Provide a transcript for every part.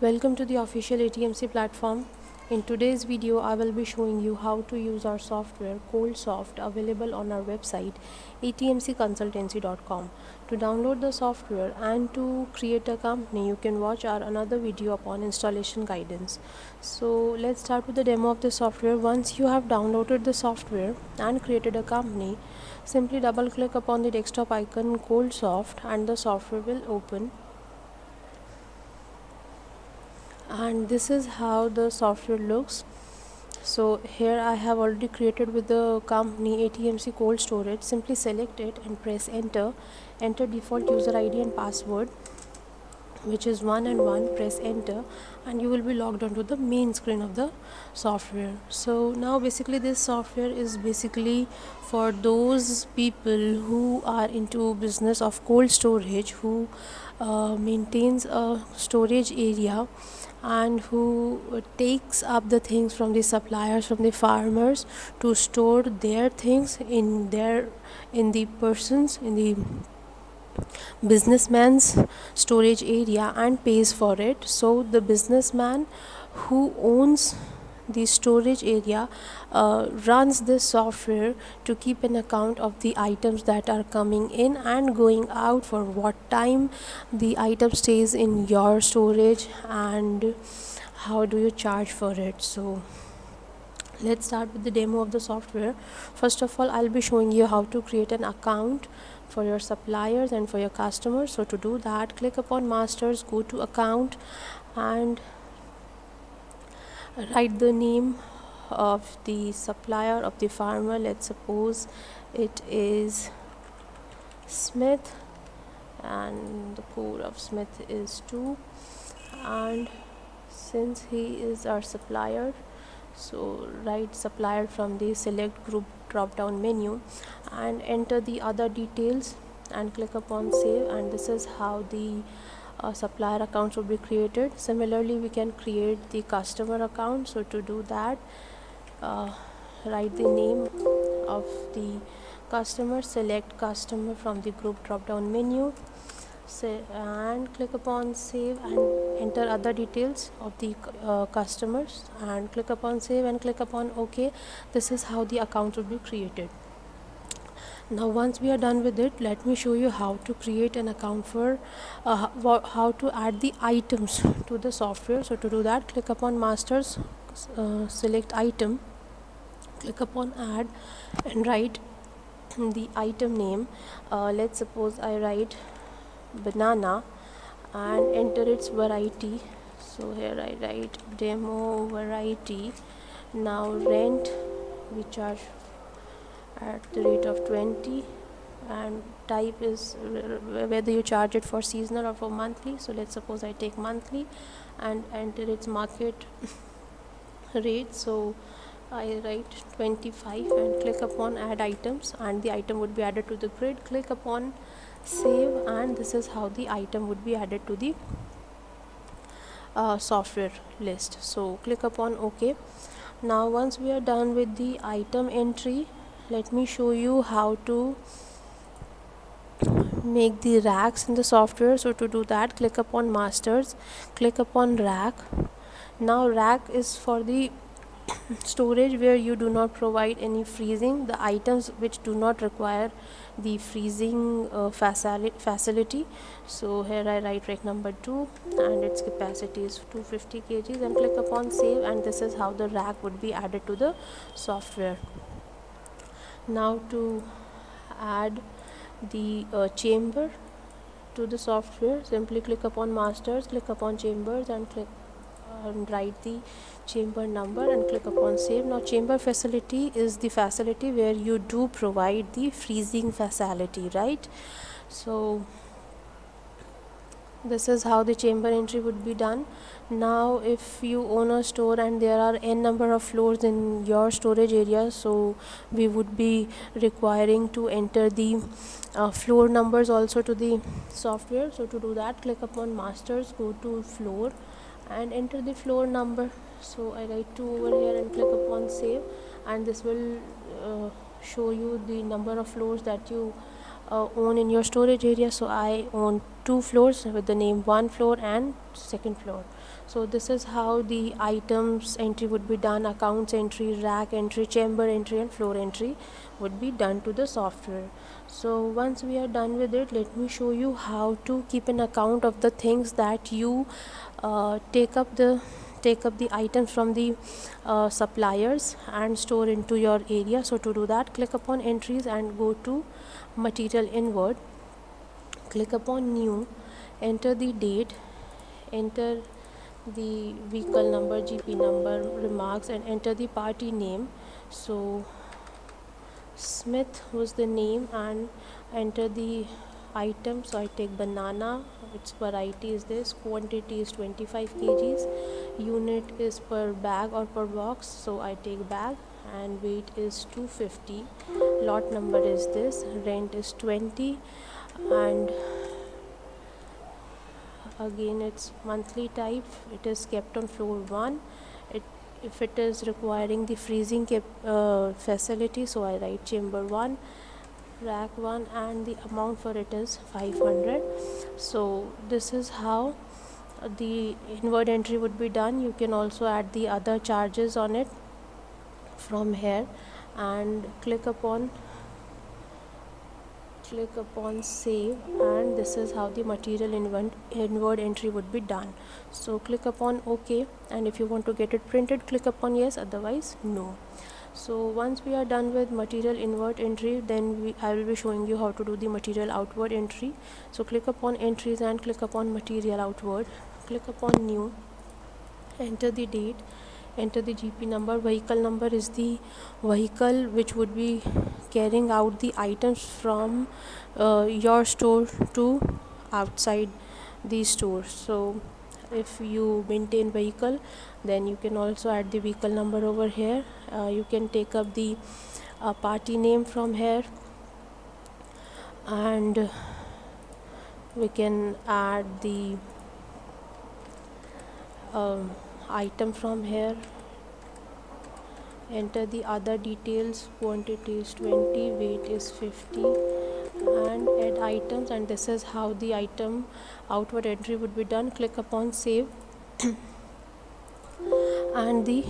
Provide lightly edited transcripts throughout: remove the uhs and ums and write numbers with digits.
Welcome to the official ATMC platform. In today's video, I will be showing you how to use our software ColdSoft available on our website atmcconsultancy.com. To download the software and to create a company, you can watch our another video upon installation guidance. So let's start with the demo of the software. Once you have downloaded the software and created a company, simply double click upon the desktop icon ColdSoft and the software will open. And this is how the software looks. So here I have already created with the company ATMC Cold Storage. Simply select it and press enter default user ID and password, which is 1 and 1. Press enter and you will be logged onto the main screen of the software. So now basically this software is basically for those people who are into business of cold storage, who maintains a storage area and who takes up the things from the suppliers, from the farmers, to store their things in the businessman's storage area and pays for it. So the businessman who owns the storage area runs this software to keep an account of the items that are coming in and going out, for what time the item stays in your storage, and how do you charge for it. So let's start with the demo of the software. First of all, I'll be showing you how to create an account for your suppliers and for your customers. So to do that, click upon masters, go to account and write the name of the supplier, of the farmer. Let's suppose it is Smith and the code of Smith is 2, and since he is our supplier, so write supplier from the select group drop down menu and enter the other details and click upon save, and this is how the supplier accounts will be created. Similarly, we can create the customer account. So to do that, write the name of the customer, select customer from the group drop down menu, and click upon save and enter other details of the customers and click upon save and click upon OK. This is how the account will be created. Now once we are done with it, let me show you how to create an account for how to add the items to the software. So to do that, click upon masters, select item, click upon add and write the item name. Let's suppose I write banana and enter its variety. So here I write demo variety. Now rent we charge at the rate of 20, and type is whether you charge it for seasonal or for monthly. So let's suppose I take monthly and enter its market rate. So I write 25 and click upon add items, and the item would be added to the grid. Click upon save, and this is how the item would be added to the software list. So click upon OK. Now once we are done with the item entry, let me show you how to make the racks in the software. So to do that, click upon masters, click upon rack. Now rack is for the storage where you do not provide any freezing, the items which do not require the freezing facility. So here I write rack number 2 and its capacity is 250 kgs and click upon save, and this is how the rack would be added to the software. Now to add the chamber to the software, simply click upon masters, click upon chambers and click and write the chamber number and click upon save. Now chamber facility is the facility where you do provide the freezing facility, right? So this is how the chamber entry would be done. Now if you own a store and there are n number of floors in your storage area, so we would be requiring to enter the floor numbers also to the software. So to do that, click upon masters, go to floor and enter the floor number. So I write 2 over here and click upon save, and this will show you the number of floors that you own in your storage area. So I own 2 two floors with the name 1 floor and 2nd floor. So this is how the items entry would be done. Accounts entry, rack entry, chamber entry and floor entry would be done to the software. So once we are done with it, let me show you how to keep an account of the things that you take up the items from the suppliers and store into your area. So to do that, click upon entries and go to material inward, click upon new, enter the date, enter the vehicle number, GP number, remarks, and enter the party name. So Smith was the name, and enter the item. So I take banana, its variety is this, quantity is 25 kgs, unit is per bag or per box, so I take bag, and weight is 250, lot number is this, rent is 20, and again it's monthly type, it is kept on floor 1. If it is requiring the freezing facility, so I write chamber 1, rack 1, and the amount for it is 500. So this is how the inward entry would be done. You can also add the other charges on it from here, and click upon save, and this is how the material inward entry would be done. So click upon OK, and if you want to get it printed, click upon yes, otherwise no. So once we are done with material inward entry, then I will be showing you how to do the material outward entry. So click upon entries and click upon material outward, click upon new, enter the date, enter the GP number. Vehicle number is the vehicle which would be carrying out the items from your store to outside the store. So if you maintain vehicle, then you can also add the vehicle number over here. You can take up the party name from here, and we can add the item from here, enter the other details, quantity is 20, weight is 50, and add items, and this is how the item outward entry would be done. Click upon save and the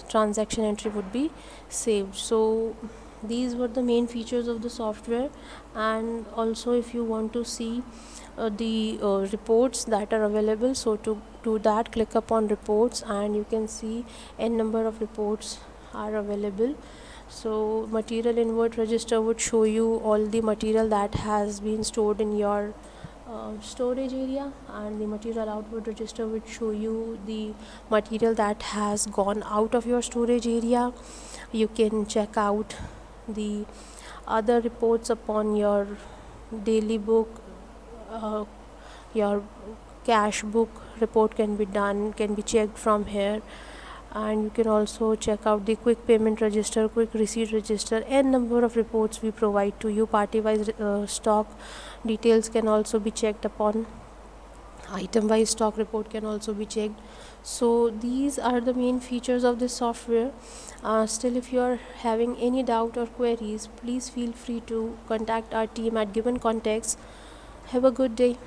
transaction entry would be saved. So these were the main features of the software. And also, if you want to see the reports that are available, so to do that, click upon reports, and you can see n number of reports are available. So material inward register would show you all the material that has been stored in your storage area, and the material outward register would show you the material that has gone out of your storage area. You can check out the other reports upon your daily book, your cash book report can be checked from here. And you can also check out the quick payment register, quick receipt register, and number of reports we provide to you. Party wise stock details can also be checked upon, item wise stock report can also be checked. So these are the main features of this software. Still, if you are having any doubt or queries, please feel free to contact our team at given contacts. Have a good day.